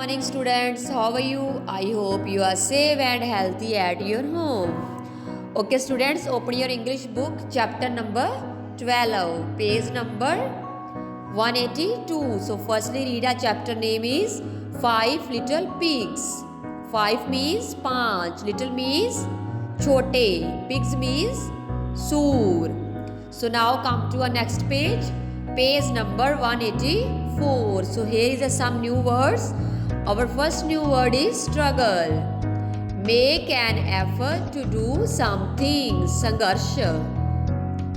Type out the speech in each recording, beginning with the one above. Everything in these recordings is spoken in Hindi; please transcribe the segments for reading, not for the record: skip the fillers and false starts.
morning, students. How are you? I hope you are safe and healthy at your home. Okay, students, open your English book, chapter number 12, page number 182. So, firstly, read a chapter name is Five Little Pigs. Five means पांच, little means छोटे, pigs means सूर. So, now come to our next page number 184. So here is some new words. Our first new word is struggle. Make an effort to do something. Sangarsha.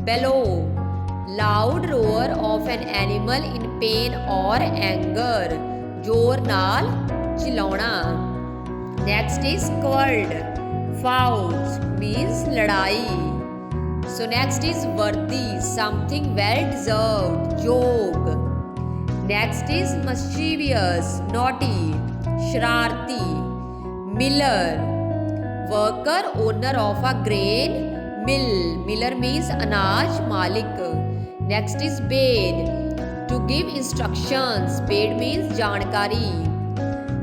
Bellow. Loud roar of an animal in pain or anger. जोर नाल चिल्लाना. Next is squared. Fought means लड़ाई. So next is worthy, something well deserved, joke. Next is mischievous, naughty, shararti. Miller, worker, owner of a grain mill. Miller means anaj malik. Next is bade, to give instructions. Bade means jankari.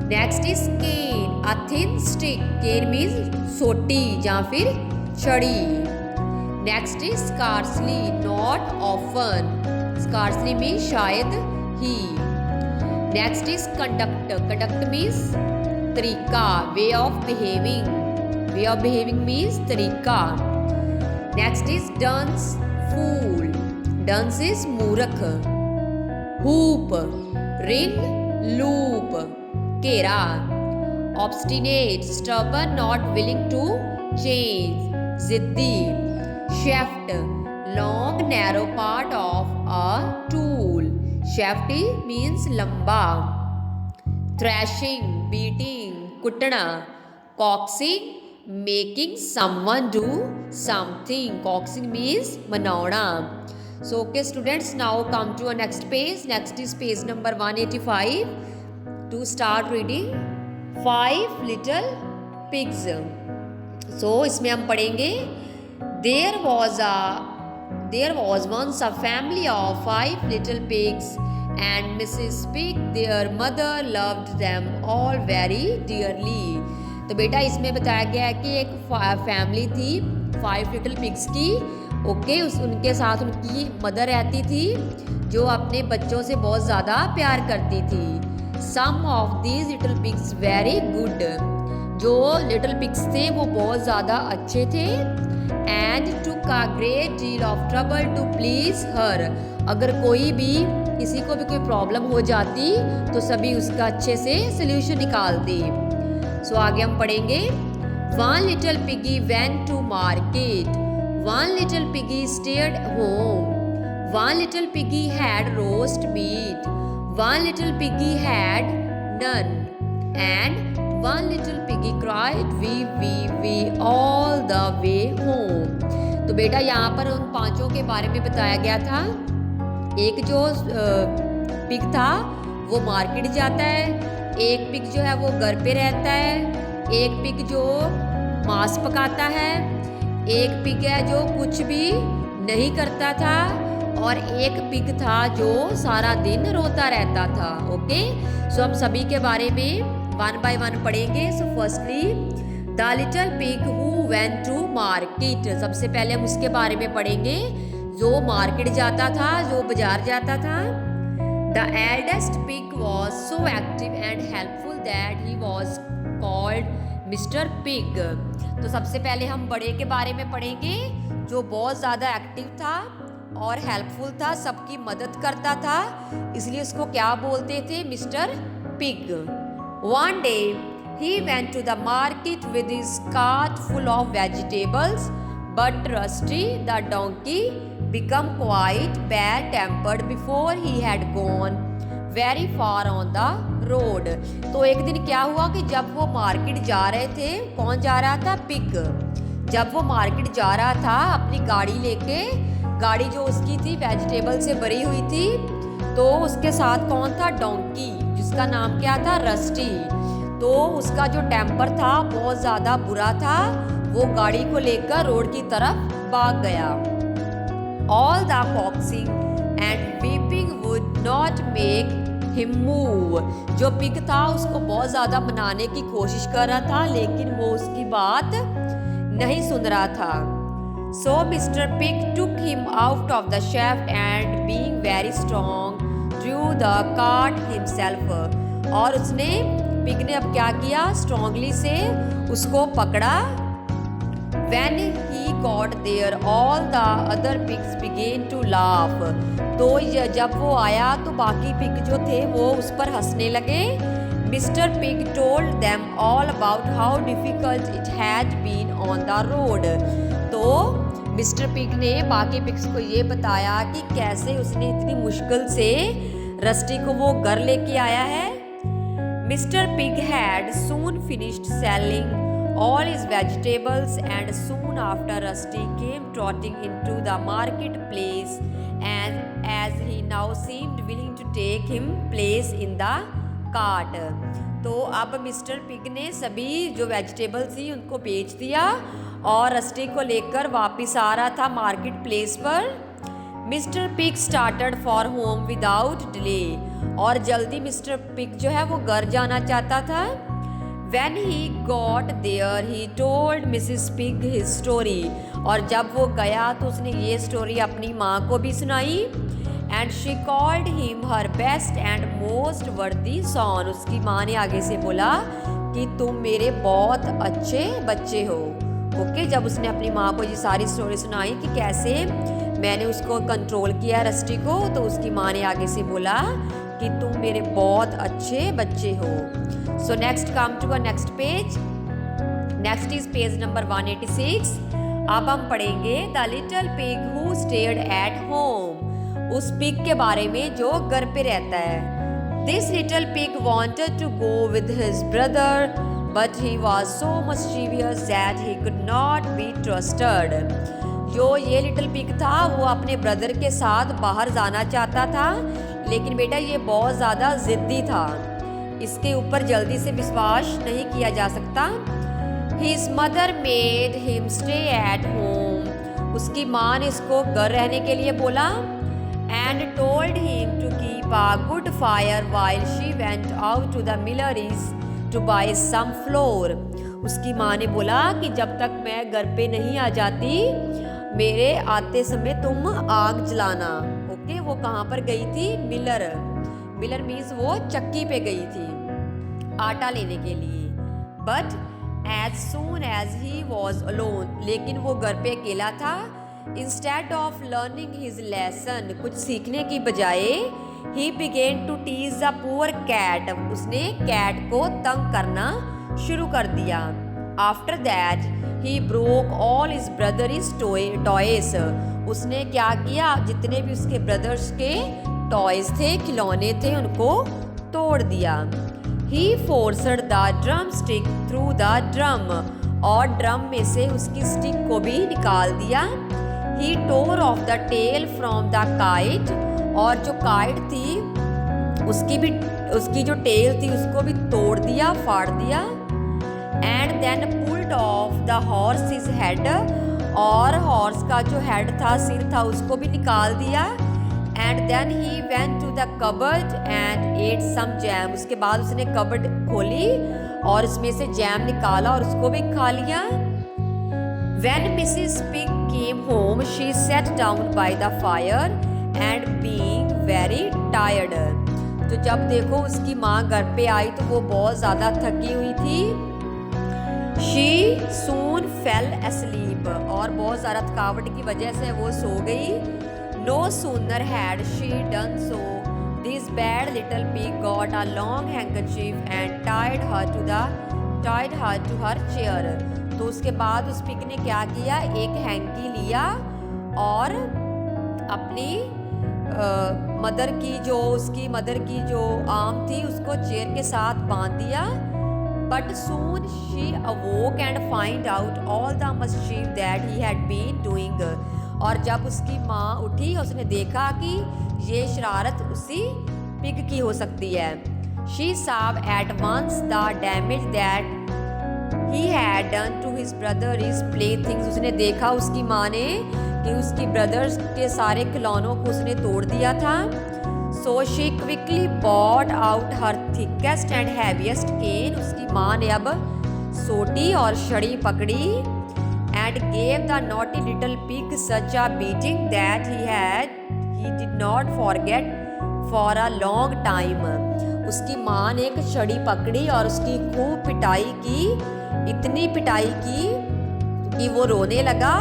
Next is cane, a thin stick. Cane means soti या फिर छड़ी. Next is scarcely, not often. Scarcely means शायद ही. Next is conduct. Conduct means तरीका, way of behaving. Way of behaving means तरीका. Next is dunce, fool. Dunce is मूर्ख. Hoop, ring, loop. घेरा. Obstinate, stubborn, not willing to change. जिद्दी. Shaft, long narrow part of a tool. Shaft means lamba. Thrashing, beating, kutna. Coaxing, making someone do something. Coaxing means manauna. So okay students, now come to our next page. Next is page number 185. To start reading Five Little Pigs. So इसमें हम पढ़ेंगे There was once a family of 5 little pigs, and Mrs. Pig, their mother, loved them all very dearly. तो बेटा इसमें बताया गया है कि एक फैमिली थी 5 little pigs की. ओके, उनके साथ उनकी मदर रहती थी जो अपने बच्चों से बहुत ज़्यादा प्यार करती थी. Some of these little pigs very good. जो little pigs थे वो बहुत ज़्यादा अच्छे थे. And took a great deal of trouble to please her. अगर कोई भी किसी को भी कोई प्रॉब्लम हो जाती तो सभी उसका अच्छे से सोल्यूशन निकालती. सो आगे हम पढ़ेंगे One little piggy went to market. One little piggy stayed home. One little piggy had roast meat. One little piggy had none. And one little piggy cried wee wee wee all the way home. तो बेटा यहाँ पर उन पांचों के बारे में बताया गया था. एक जो पिग था वो मार्केट जाता है. एक पिग जो है वो घर पे रहता है. एक पिग जो मांस पकाता है. एक पिग है जो कुछ भी नहीं करता था. और एक पिग था जो सारा दिन रोता रहता था. ओके, सो हम सभी के बारे में वन बाय वन पढ़ेंगे. So firstly the little pig who went to market. सबसे पहले हम उसके बारे में पढ़ेंगे जो मार्केट जाता था, जो बाजार जाता था. The eldest pig was so active and helpful that he was called mister pig. तो सबसे पहले हम बड़े के बारे में पढ़ेंगे जो बहुत ज़्यादा एक्टिव था और हेल्पफुल था, सबकी मदद करता था, इसलिए उसको क्या बोलते थे, mister pig. One day he went to the market with his cart full of vegetables, but Rusty the donkey became quite bad-tempered before he had gone very far on the road. तो एक दिन क्या हुआ कि जब वो मार्केट जा रहे थे, कौन जा रहा था, पिग. जब वो मार्केट जा रहा था अपनी गाड़ी लेके, गाड़ी जो उसकी थी वेजिटेबल से भरी हुई थी, तो उसके साथ कौन था, डोंकी, जिसका नाम क्या था, रस्टी. तो उसका जो टेम्पर था बहुत ज़्यादा बुरा था. वो गाड़ी को लेकर रोड की तरफ भाग गया. All the coaxing and weeping would not make him move. जो पिग था उसको बहुत ज़्यादा मनाने की कोशिश कर रहा था, लेकिन वो उसकी बात नहीं सुन रहा था. So Mr. Pig took him out of the shaft and being very strong drew the cart himself. और उसने पिग ने अब क्या किया, स्ट्रांगली से उसको पकड़ा. When he got there, all the other pigs began to laugh. तो जब वो आया तो बाकी पिग जो थे वो उस पर हंसने लगे. Mr. Pig told them all about how difficult it had been on the road. तो मिस्टर पिग ने बाकी पिग्स को ये बताया कि कैसे उसने इतनी मुश्किल से रस्टी को वो घर लेके आया है. Mister pig had soon finished selling all his vegetables and soon after Rusty came trotting into the marketplace and as he now seemed willing to take him place in the cart. तो अब मिस्टर पिग ने सभी जो वेजिटेबल थी उनको बेच दिया और रस्टी को लेकर वापस आ रहा था मार्केट प्लेस पर. Mister pig started for home without delay. और जल्दी मिस्टर पिग जो है वो घर जाना चाहता था. When he got there, he told Mrs. Pig his story. और जब वो गया तो उसने ये स्टोरी अपनी माँ को भी सुनाई. And she called him her best and most worthy son. उसकी माँ ने आगे से बोला कि तुम मेरे बहुत अच्छे बच्चे हो. ओके, जब उसने अपनी माँ को ये सारी स्टोरी सुनाई कि कैसे मैंने उसको कंट्रोल किया रस्टी को, तो उसकी माँ ने आगे से बोला कि तुम मेरे बहुत अच्छे बच्चे हो. So next come to a next page. Next is page number 186. अब हम पढ़ेंगे The Little Pig Who Stayed at Home. उस पिग के बारे में जो घर पे रहता है. This little pig wanted to go with his brother, but he was so mischievous that he could not be trusted. जो ये लिटिल पिग था वो अपने ब्रदर के साथ बाहर जाना चाहता था, लेकिन बेटा ये बहुत ज़्यादा ज़िद्दी था, इसके ऊपर जल्दी से विश्वास नहीं किया जा सकता. His mother made him stay at home. उसकी माँ ने इसको घर रहने के लिए बोला. And told him to keep a good fire while she went out to the miller's to buy some flour. उसकी माँ ने बोला कि जब तक मैं घर पे नहीं आ जाती मेरे आते समय तुम आग जलाना. ओके, वो कहाँ पर गई थी, मिलर. मिलर मीन्स वो चक्की पे गई थी आटा लेने के लिए. But as soon as he was alone, लेकिन वो घर पे अकेला था. Instead of learning his lesson, कुछ सीखने की बजाय he began to tease a poor cat, उसने कैट को तंग करना शुरू कर दिया. After that he broke all his brothers toys, उसने क्या किया, जितने भी उसके ब्रदर्स के टॉयज थे, खिलौने थे, उनको तोड़ दिया. He forced the drumstick through the drum, और ड्रम में से उसकी स्टिक को भी निकाल दिया. He tore off the tail from the kite, और जो काइट थी उसकी जो टेल थी उसको भी तोड़ दिया, फाड़ दिया. And then pulled off the horse's head, और हॉर्स का जो हेड था, सिर था, उसको भी निकाल दिया. And then he went to the cupboard and ate some jam. उसके बाद उसने कबर्ड खोली और उसमें से जैम निकाला और उसको भी खा लिया. When Mrs. Pig came home, she sat down by the fire and being very tired. तो जब देखो उसकी माँ घर पे आई तो वो बहुत ज़्यादा थकी हुई थी. She soon fell asleep, और बहुत ज़्यादा थकावट की वजह से वो सो गई. No sooner had she done so, this bad little pig got a long handkerchief and tied her to her chair. तो उसके बाद उस पिग ने क्या किया, एक हैंकी लिया और अपनी उसकी मदर की जो आर्म थी उसको चेयर के साथ बांध दिया. But soon she awoke and find out all the mischief that he had been doing. और जब उसकी माँ उठी उसने देखा कि ये शरारत उसी पिग की हो सकती है. She saw at once the damage that he had done to his brother's playthings. उसने देखा, उसकी माँ ने, कि उसकी ब्रदर्स के सारे खिलौनों को उसने तोड़ दिया था. So she quickly bought out her thickest and heaviest cane. उसकी माँ ने अब सोटी और छड़ी पकड़ी। And gave the naughty little pig such a beating that he did not forget for a long time. उसकी माँ ने एक छड़ी पकड़ी और उसकी खूब पिटाई की, इतनी पिटाई की कि वो रोने लगा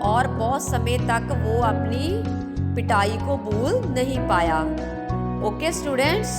और बहुत समय तक वो अपनी पिटाई को भूल नहीं पाया। Okay students.